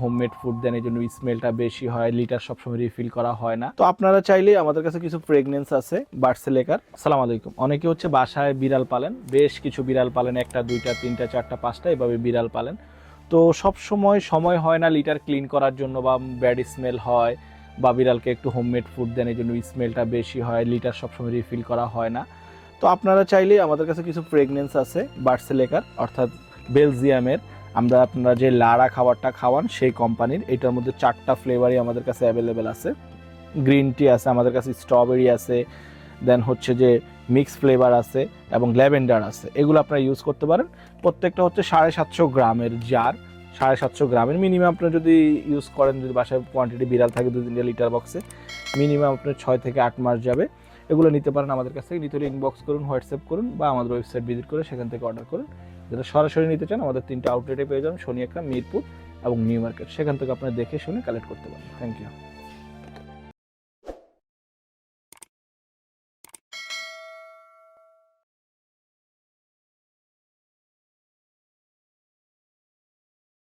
Homemade food দেন, এই জন্য স্মেলটা বেশি হয়, লিটার সবসময় রিফিল করা হয় না। তো আপনারা চাইলে আমাদের কাছে কিছু ফ্রেগনেন্স আছে বার্সেলেকার। আসসালামু আলাইকুম। অনেকে হচ্ছে বাসায় বিড়াল পালেন, বেশ কিছু বিড়াল পালেন, একটা দুইটা তিনটা চারটা পাঁচটা এভাবে বিড়াল পালেন। তো সব সময় হয় না লিটার ক্লিন করার জন্য, বা ব্যাড স্মেল হয়, বা বিড়ালকে একটু হোমমেড ফুড দেন, এই জন্য স্মেলটা বেশি হয়, লিটার সবসময় রিফিল করা হয় না। তো আপনারা চাইলে আমাদের কাছে কিছু ফ্রেগনেন্স আছে বার্সেলেকার, অর্থাৎ বেলজিয়ামের। আপনারা যে লারা খাবারটা খাওয়ান সেই কোম্পানির, এটার মধ্যে 4টা ফ্লেভারই আমাদের কাছে অ্যাভেলেবেল আছে। গ্রিন টি আছে আমাদের কাছে, স্ট্রবেরি আছে, দেন হচ্ছে যে মিক্স ফ্লেভার আছে এবং ল্যাভেন্ডার আছে। এগুলো আপনারা ইউজ করতে পারেন। প্রত্যেকটা হচ্ছে 750 গ্রামের জার, 750 গ্রামের মিনিমাম আপনারা যদি ইউজ করেন, যদি বাসায় কোয়ান্টিটি বিড়াল থাকে 2-3 লিটার বক্সে, মিনিমাম আপনার 6 থেকে 8 মাস যাবে। এগুলো নিতে পারেন আমাদের কাছ থেকে। নিতে হলে ইনবক্স করুন, হোয়াটসঅ্যাপ করুন, বা আমাদের ওয়েবসাইট ভিজিট করে সেখান থেকে অর্ডার করুন। যারা সরাসরি নিতে চান, আমাদের 3টা আউটলেটে পেয়ে যাবেন, শনি একটা, মিরপুর এবং নিউ মার্কেট। সেখান থেকে আপনারা দেখে শুনে কালেক্ট করতে পারেন। Thank you.